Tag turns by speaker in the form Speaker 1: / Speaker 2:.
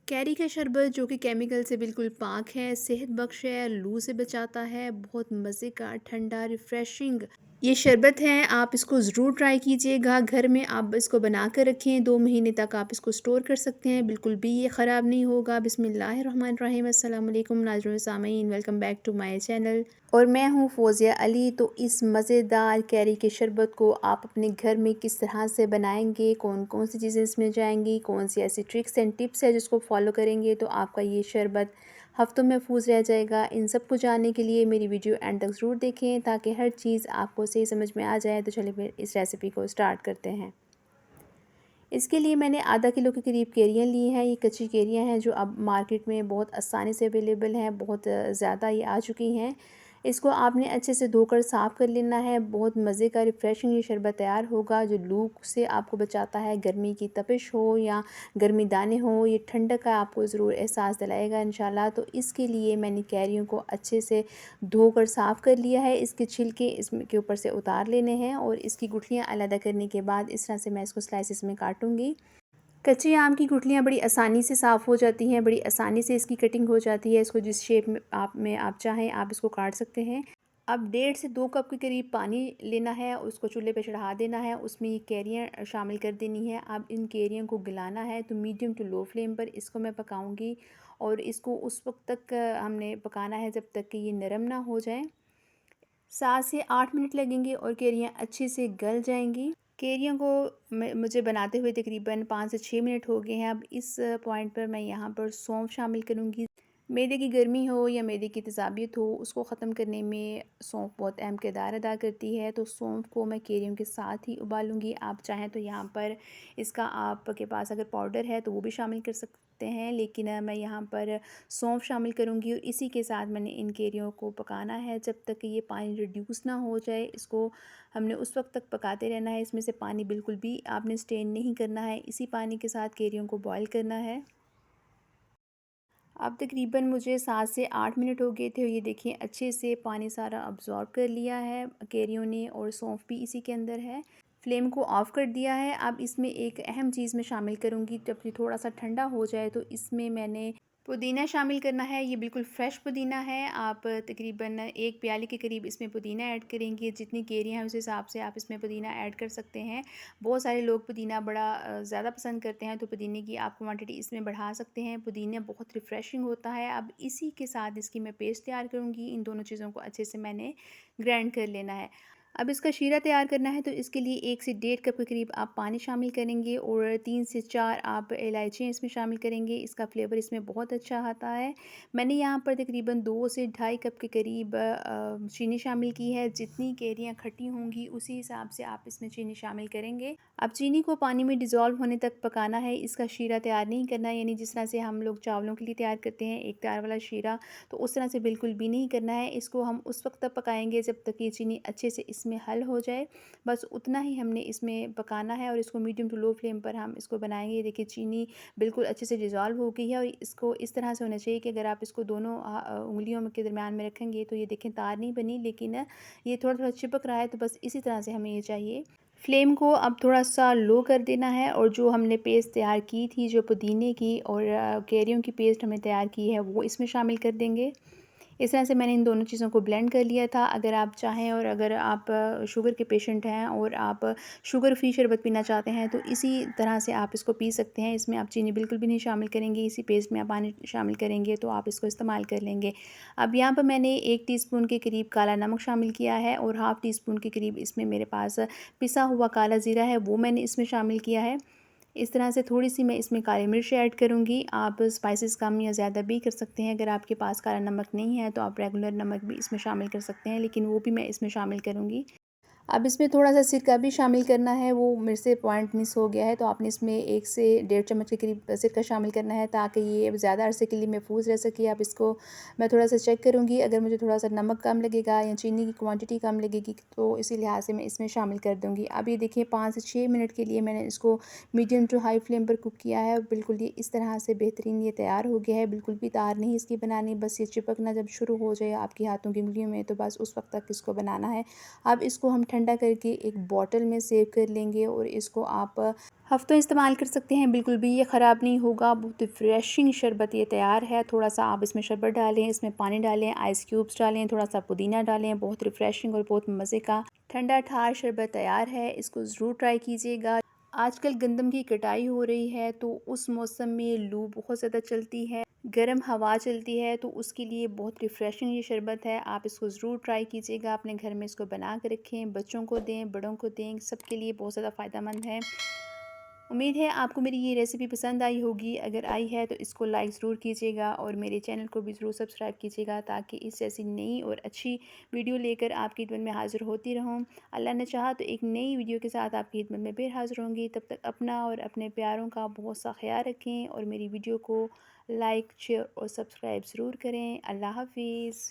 Speaker 1: Carry का शरबत जो कि केमिकल से बिल्कुल पाक है, सेहत बख्श है, लू से बचाता है, बहुत मज़े का ठंडा रिफ़्रेशिंग ये शरबत है। आप इसको ज़रूर ट्राई कीजिएगा। घर में आप इसको बना कर रखें, 2 महीने तक आप इसको स्टोर कर सकते हैं, बिल्कुल भी ये ख़राब नहीं होगा। बिस्मिल्लाहिर्रहमानिर्रहीम, अस्सलाम वालेकुम नाज़रीन व सामीन, welcome back to my channel और मैं हूँ फ़ोज़िया अली। तो इस मज़ेदार कैरी के शरबत को आप अपने घर में किस तरह से बनाएंगे, कौन-कौन सी चीज़ें इसमें जाएंगी, कौन सी ऐसी ट्रिक्स एंड टिप्स है जिसको फॉलो करेंगे तो आपका ये शरबत हफ्तों महफूज रह जाएगा। इन सब को जानने के लिए मेरी वीडियो एंड तक ज़रूर देखें ताकि हर चीज़ आपको सही समझ में आ जाए। तो चलिए फिर इस रेसिपी को स्टार्ट करते हैं। इसके लिए मैंने आधा किलो के करीब केरियाँ ली हैं। ये कच्ची केरियाँ हैं जो अब मार्केट में बहुत आसानी से अवेलेबल हैं, बहुत ज़्यादा ये आ चुकी हैं। इसको आपने अच्छे से धोकर साफ़ कर लेना है। बहुत मज़े का रिफ़्रेशिंग ये शरबत तैयार होगा जो लू से आपको बचाता है। गर्मी की तपिश हो या गर्मी दाने हो, ये ठंडक का आपको ज़रूर एहसास दिलाएगा इंशाल्लाह। तो इसके लिए मैंने कैरियों को अच्छे से धोकर साफ़ कर लिया है। इसके छिलके इसमें के ऊपर से उतार लेने हैं और इसकी गुठलियाँ अलग करने के बाद इस तरह से मैं इसको स्लाइसिस में काटूँगी। कच्चे आम की गुठलियाँ बड़ी आसानी से साफ़ हो जाती हैं, बड़ी आसानी से इसकी कटिंग हो जाती है। इसको जिस शेप में आप चाहें आप इसको काट सकते हैं। अब 1.5 से 2 कप के करीब पानी लेना है, उसको चूल्हे पे चढ़ा देना है, उसमें ये कैरियाँ शामिल कर देनी है। अब इन कैरियों को गलाना है, तो मीडियम टू लो फ्लेम पर इसको मैं पकाऊंगी और इसको उस वक्त तक हमने पकाना है जब तक कि ये नरम ना हो जाए। 7 से 8 मिनट लगेंगे और कैरियाँ अच्छे से गल जाएंगी। केरियों को मुझे बनाते हुए तकरीबन 5 से 6 मिनट हो गए हैं। अब इस पॉइंट पर मैं यहाँ पर सौंफ शामिल करूँगी। मैदे की गर्मी हो या मैदे की तेज़ाबियत हो, उसको ख़त्म करने में सौंफ बहुत अहम किरदार अदा करती है। तो सौंफ को मैं केरियों के साथ ही उबालूँगी। आप चाहें तो यहाँ पर इसका आपके पास अगर पाउडर है तो वो भी शामिल कर सकते हैं, लेकिन मैं यहाँ पर सौंफ शामिल करूँगी और इसी के साथ मैंने इन केरियों को पकाना है जब तक कि ये पानी रिड्यूस ना हो जाए। इसको हमने उस वक्त तक पकाते रहना है। इसमें से पानी बिल्कुल भी आपने स्ट्रेन नहीं करना है, इसी पानी के साथ केरियों को बॉईल करना है। अब तकरीबन मुझे 7 से 8 मिनट हो गए थे और ये देखिए अच्छे से पानी सारा अब्ज़ॉर्ब कर लिया है केरियों ने और सौंफ भी इसी के अंदर है। फ्लेम को ऑफ़ कर दिया है। अब इसमें एक अहम चीज़ मैं शामिल करूँगी। जब ये थोड़ा सा ठंडा हो जाए तो इसमें मैंने पुदीना शामिल करना है। ये बिल्कुल फ्रेश पुदीना है। आप तकरीबन 1 प्याली के करीब इसमें पुदीना ऐड करेंगे। जितनी केरियाँ हैं उस हिसाब से आप इसमें पुदीना ऐड कर सकते हैं। बहुत सारे लोग पुदीना बड़ा ज़्यादा पसंद करते हैं, तो पुदीने की आप क्वांटिटी इसमें बढ़ा सकते हैं। पुदीना बहुत रिफ़्रेशिंग होता है। अब इसी के साथ इसकी मैं पेस्ट तैयार करूँगी। इन दोनों चीज़ों को अच्छे से मैंने ग्राइंड कर लेना है। अब इसका शीरा तैयार करना है तो इसके लिए 1 से 1.5 कप के करीब आप पानी शामिल करेंगे और 3 से 4 आप इलायचियाँ इसमें शामिल करेंगे। इसका फ्लेवर इसमें बहुत अच्छा आता है। मैंने यहाँ पर तकरीबन 2 से ढाई कप के करीब चीनी शामिल की है। जितनी कैरियाँ खट्टी होंगी उसी हिसाब से आप इसमें चीनी शामिल करेंगे। अब चीनी को पानी में डिज़ोल्व होने तक पकाना है। इसका शीरा तैयार नहीं करना है, यानी जिस तरह से हम लोग चावलों के लिए तैयार करते हैं एक तैयार वाला शीरा, तो उस तरह से बिल्कुल भी नहीं करना है। इसको हम उस वक्त तक पकाएंगे जब तक ये चीनी अच्छे से इसमें हल हो जाए। बस उतना ही हमने इसमें पकाना है और इसको मीडियम टू लो फ्लेम पर हम इसको बनाएंगे। ये देखिए चीनी बिल्कुल अच्छे से डिज़ोल्व हो गई है और इसको इस तरह से होना चाहिए कि अगर आप इसको दोनों उंगलियों के दरमियान में रखेंगे तो ये देखें तार नहीं बनी, लेकिन ये थोड़ा थोड़ा चिपक रहा है। तो बस इसी तरह से हमें ये चाहिए। फ्लेम को अब थोड़ा-सा लो कर देना है और जो हमने पेस्ट तैयार की थी, जो पुदीने की और कैरियों की पेस्ट हमने तैयार की है, वो इसमें शामिल कर देंगे। इस तरह से मैंने इन दोनों चीज़ों को ब्लेंड कर लिया था। अगर आप चाहें और अगर आप शुगर के पेशेंट हैं और आप शुगर फ्री शरबत पीना चाहते हैं तो इसी तरह से आप इसको पी सकते हैं। इसमें आप चीनी बिल्कुल भी नहीं शामिल करेंगे, इसी पेस्ट में आप पानी शामिल करेंगे तो आप इसको इस्तेमाल कर लेंगे। अब यहाँ पर मैंने 1 टीस्पून के करीब काला नमक शामिल किया है और हाफ़ टी स्पून के करीब इसमें मेरे पास पिसा हुआ काला ज़ीरा है, वो मैंने इसमें शामिल किया है। इस तरह से थोड़ी-सी मैं इसमें काली मिर्च ऐड करूँगी। आप स्पाइसेस कम या ज़्यादा भी कर सकते हैं। अगर आपके पास काला नमक नहीं है तो आप रेगुलर नमक भी इसमें शामिल कर सकते हैं, लेकिन वो भी मैं इसमें शामिल करूँगी। अब इसमें थोड़ा-सा सिरका भी शामिल करना है, वो मेरे से पॉइंट मिस हो गया है, तो आपने इसमें 1 से 1.5 चम्मच के करीब सिरका शामिल करना है ताकि ये ज़्यादा अरसे के लिए महफूज़ रह सके। आप इसको मैं थोड़ा-सा चेक करूँगी, अगर मुझे थोड़ा-सा नमक कम लगेगा या चीनी की क्वांटिटी कम लगेगी तो इसी लिहाज से मैं इसमें शामिल कर दूँगी। अब ये देखिए 5 से 6 मिनट के लिए मैंने इसको मीडियम टू हाई फ्लेम पर कुक किया है और बिल्कुल ये इस तरह से बेहतरीन ये तैयार हो गया है। बिल्कुल भी तार नहीं इसकी बनानी, बस ये चिपकना जब शुरू हो जाए आपके हाथों की उँगलियों में तो बस उस वक़्त तक इसको बनाना है। अब इसको हम ठंडा करके एक बॉटल में सेव कर लेंगे और इसको आप हफ्तों इस्तेमाल कर सकते हैं, बिल्कुल भी ये ख़राब नहीं होगा। बहुत रिफ़्रेशिंग शरबत ये तैयार है। थोड़ा-सा आप इसमें शरबत डालें, इसमें पानी डालें, आइस क्यूब्स डालें, थोड़ा-सा पुदीना डालें, बहुत रिफ़्रेशिंग और बहुत मज़े का ठंडा ठार शरबत तैयार है। इसको ज़रूर ट्राई कीजिएगा। आजकल गंदम की कटाई हो रही है, तो उस मौसम में लू बहुत ज़्यादा चलती है, गर्म हवा चलती है, तो उसके लिए बहुत रिफ़्रेशिंग ये शरबत है। आप इसको ज़रूर ट्राई कीजिएगा, अपने घर में इसको बना कर रखें, बच्चों को दें, बड़ों को दें, सबके लिए बहुत ज़्यादा फ़ायदेमंद है। उम्मीद है आपको मेरी ये रेसिपी पसंद आई होगी। अगर आई है तो इसको लाइक ज़रूर कीजिएगा और मेरे चैनल को भी ज़रूर सब्सक्राइब कीजिएगा, ताकि इस जैसी नई और अच्छी वीडियो लेकर आपकी खिदमत में हाज़िर होती रहूँ। अल्लाह ने चाहा तो एक नई वीडियो के साथ आपकी खिदमत में फिर हाज़िर होंगी। तब तक अपना और अपने प्यारों का बहुत सा ख्याल रखें और मेरी वीडियो को लाइक, शेयर और सब्सक्राइब ज़रूर करें। अल्लाह हाफ़िज़।